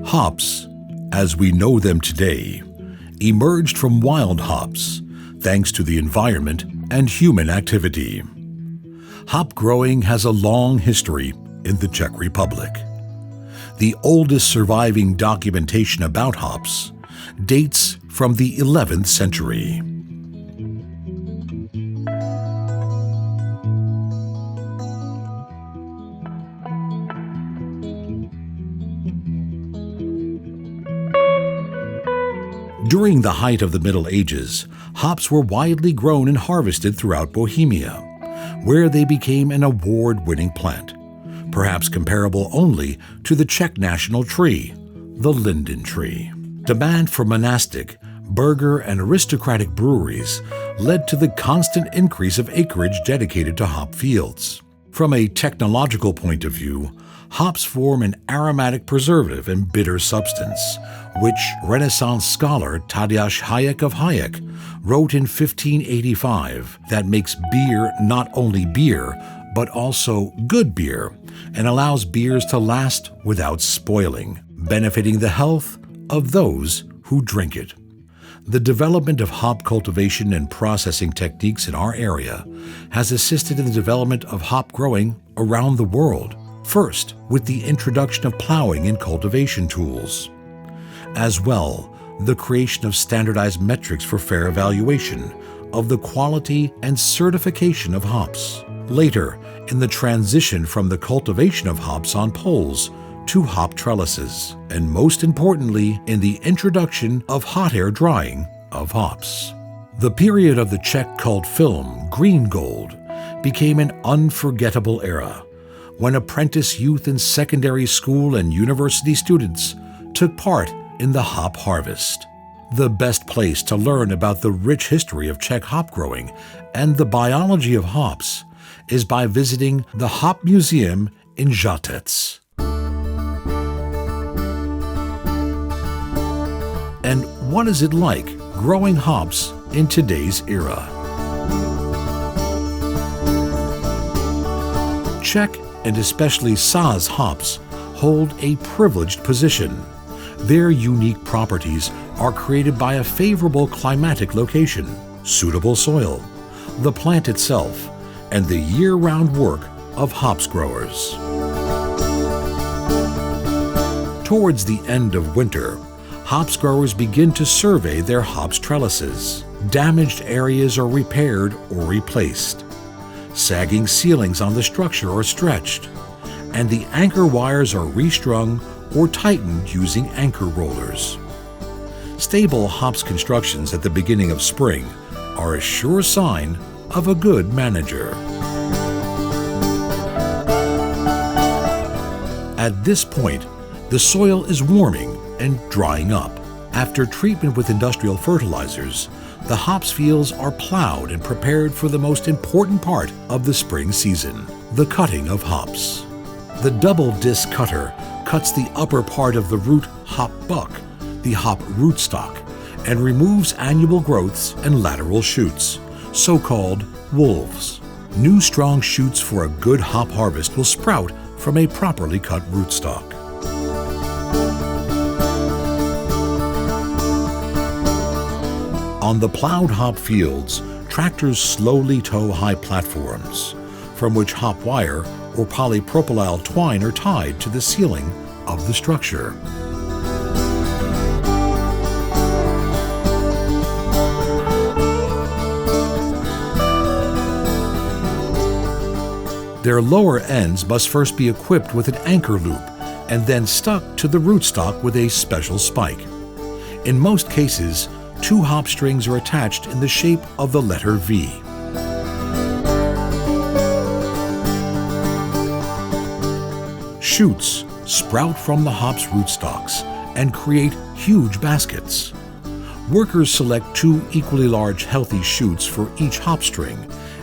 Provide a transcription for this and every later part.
Hops, as we know them today, emerged from wild hops thanks to the environment and human activity. Hop growing has a long history in the Czech Republic. The oldest surviving documentation about hops dates from the 11th century. During the height of the Middle Ages, hops were widely grown and harvested throughout Bohemia, where they became an award-winning plant, perhaps comparable only to the Czech national tree, the linden tree. Demand for monastic, burgher, and aristocratic breweries led to the constant increase of acreage dedicated to hop fields. From a technological point of view, hops form an aromatic preservative and bitter substance, which Renaissance scholar Tadeusz Hayek of Hayek wrote in 1585 that makes beer not only beer, but also good beer, and allows beers to last without spoiling, benefiting the health of those who drink it. The development of hop cultivation and processing techniques in our area has assisted in the development of hop growing around the world, first with the introduction of plowing and cultivation tools. As well, the creation of standardized metrics for fair evaluation of the quality and certification of hops. Later, in the transition from the cultivation of hops on poles to hop trellises, and most importantly, in the introduction of hot air drying of hops. The period of the Czech cult film Green Gold became an unforgettable era when apprentice youth in secondary school and university students took part in the hop harvest. The best place to learn about the rich history of Czech hop growing and the biology of hops is by visiting the Hop Museum in Žatec. And what is it like growing hops in today's era? Czech and especially Saz hops hold a privileged position. Their unique properties are created by a favorable climatic location, suitable soil, the plant itself, and the year-round work of hops growers. Towards the end of winter, hops growers begin to survey their hops trellises. Damaged areas are repaired or replaced. Sagging ceilings on the structure are stretched, and the anchor wires are restrung or tightened using anchor rollers. Stable hops constructions at the beginning of spring are a sure sign of a good manager. At this point, the soil is warming and drying up. After treatment with industrial fertilizers, the hops fields are plowed and prepared for the most important part of the spring season, the cutting of hops. The double disc cutter cuts the upper part of the root hop buck, the hop rootstock, and removes annual growths and lateral shoots, so-called wolves. New strong shoots for a good hop harvest will sprout from a properly cut rootstock. On the plowed hop fields, tractors slowly tow high platforms, from which hop wire or polypropyl twine are tied to the ceiling of the structure. Their lower ends must first be equipped with an anchor loop and then stuck to the rootstock with a special spike. In most cases, 2 hop strings are attached in the shape of the letter V. Shoots sprout from the hops rootstocks and create huge baskets. Workers select 2 equally large healthy shoots for each hop string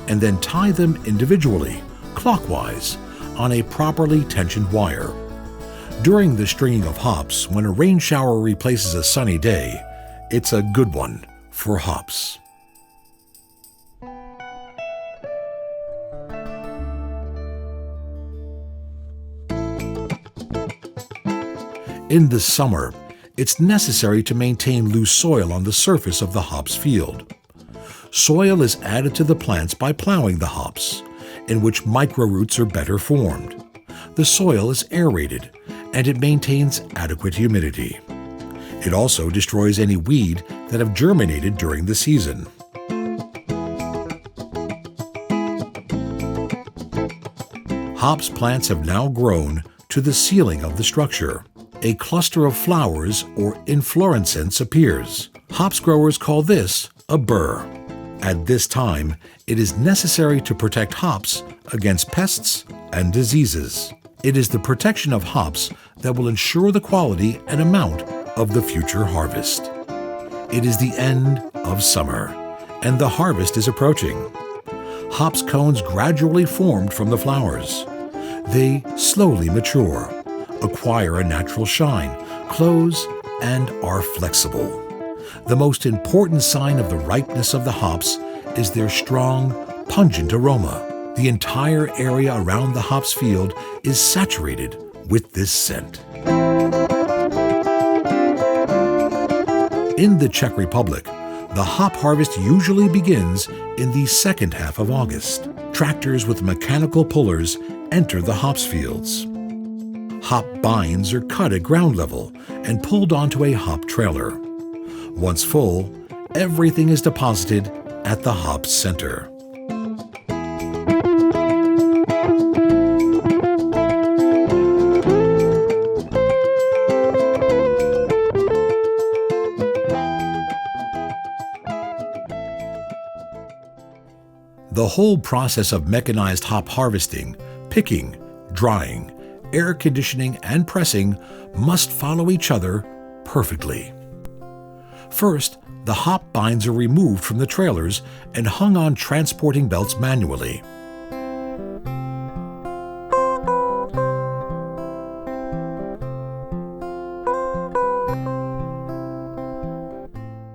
and then tie them individually, clockwise, on a properly tensioned wire. During the stringing of hops, when a rain shower replaces a sunny day, it's a good one for hops. In the summer, it's necessary to maintain loose soil on the surface of the hops field. Soil is added to the plants by plowing the hops, in which microroots are better formed. The soil is aerated, and it maintains adequate humidity. It also destroys any weed that have germinated during the season. Hops plants have now grown to the ceiling of the structure. A cluster of flowers or inflorescence appears. Hops growers call this a burr. At this time, it is necessary to protect hops against pests and diseases. It is the protection of hops that will ensure the quality and amount of the future harvest. It is the end of summer, and the harvest is approaching. Hops cones gradually formed from the flowers. They slowly mature, acquire a natural shine, close, and are flexible. The most important sign of the ripeness of the hops is their strong, pungent aroma. The entire area around the hops field is saturated with this scent. In the Czech Republic, the hop harvest usually begins in the second half of August. Tractors with mechanical pullers enter the hops fields. Hop bines are cut at ground level and pulled onto a hop trailer. Once full, everything is deposited at the hop center. The whole process of mechanized hop harvesting, picking, drying, air conditioning, and pressing must follow each other perfectly. First, the hop bines are removed from the trailers and hung on transporting belts manually.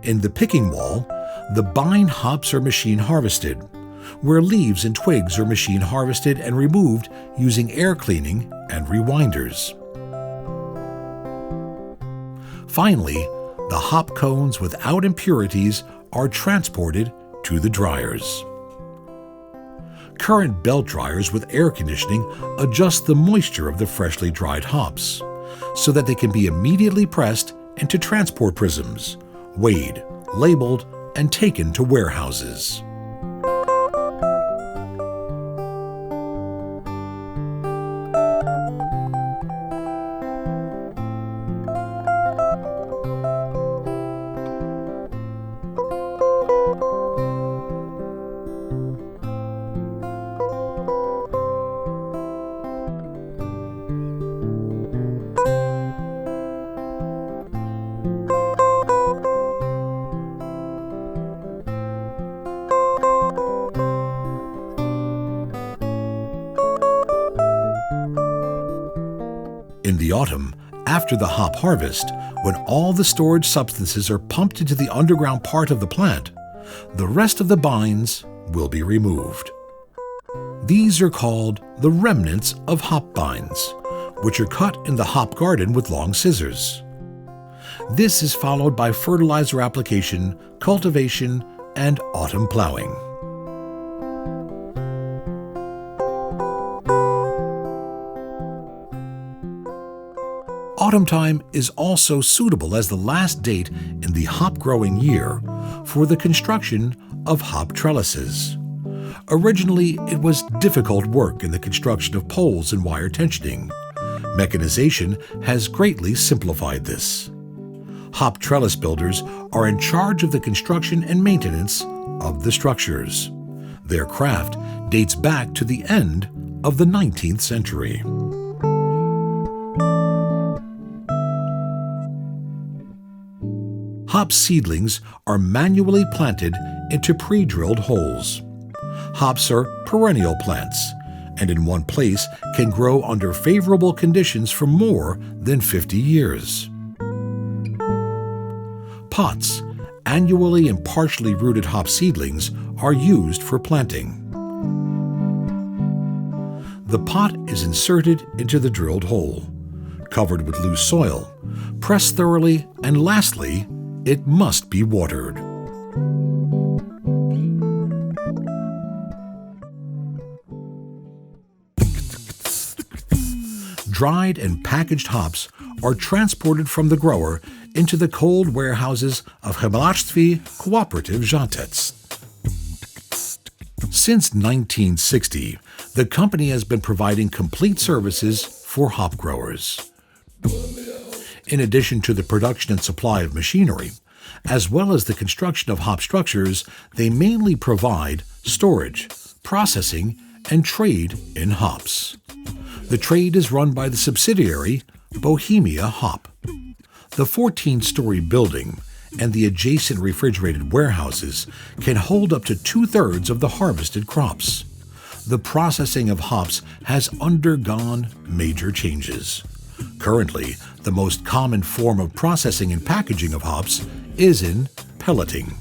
In the picking wall, the bine hops are machine harvested, where leaves and twigs are machine harvested and removed using air cleaning and rewinders. Finally, the hop cones without impurities are transported to the dryers. Current belt dryers with air conditioning adjust the moisture of the freshly dried hops so that they can be immediately pressed into transport prisms, weighed, labeled, and taken to warehouses. In the autumn, after the hop harvest, when all the storage substances are pumped into the underground part of the plant, the rest of the bines will be removed. These are called the remnants of hop bines, which are cut in the hop garden with long scissors. This is followed by fertilizer application, cultivation, and autumn plowing. Autumn time is also suitable as the last date in the hop growing year for the construction of hop trellises. Originally, it was difficult work in the construction of poles and wire tensioning. Mechanization has greatly simplified this. Hop trellis builders are in charge of the construction and maintenance of the structures. Their craft dates back to the end of the 19th century. Hop seedlings are manually planted into pre-drilled holes. Hops are perennial plants, and in one place can grow under favorable conditions for more than 50 years. Pots, annually and partially rooted hop seedlings, are used for planting. The pot is inserted into the drilled hole. covered with loose soil, pressed thoroughly, and lastly, it must be watered. Dried and packaged hops are transported from the grower into the cold warehouses of Chmelarství Cooperative Žatec. Since 1960, the company has been providing complete services for hop growers. In addition to the production and supply of machinery, as well as the construction of hop structures, they mainly provide storage, processing, and trade in hops. The trade is run by the subsidiary Bohemia Hop. The 14-story building and the adjacent refrigerated warehouses can hold up to 2/3 of the harvested crops. The processing of hops has undergone major changes. Currently, the most common form of processing and packaging of hops is in pelleting.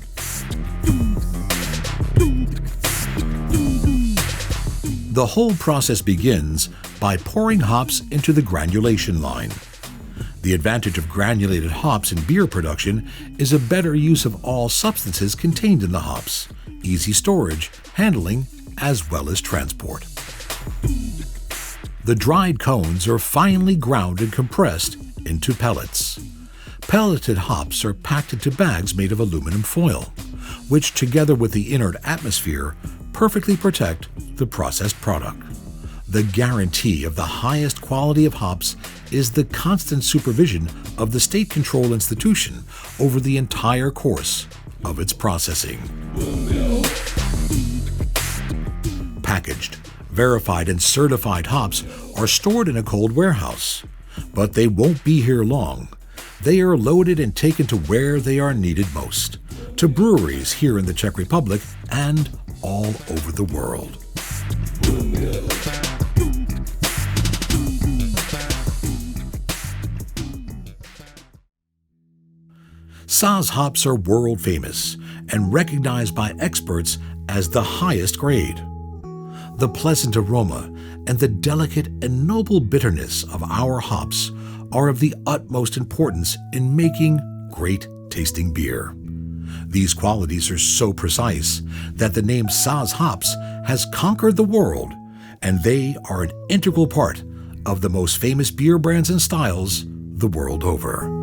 The whole process begins by pouring hops into the granulation line. The advantage of granulated hops in beer production is a better use of all substances contained in the hops, easy storage, handling, as well as transport. The dried cones are finely ground and compressed into pellets. Pelleted hops are packed into bags made of aluminum foil, which together with the inert atmosphere perfectly protect the processed product. The guarantee of the highest quality of hops is the constant supervision of the state control institution over the entire course of its processing. Packaged, verified, and certified hops are stored in a cold warehouse, but they won't be here long. They are loaded and taken to where they are needed most, to breweries here in the Czech Republic and all over the world. Czech hops are world famous and recognized by experts as the highest grade. The pleasant aroma and the delicate and noble bitterness of our hops are of the utmost importance in making great tasting beer. These qualities are so precise that the name Czech hops has conquered the world, and they are an integral part of the most famous beer brands and styles the world over.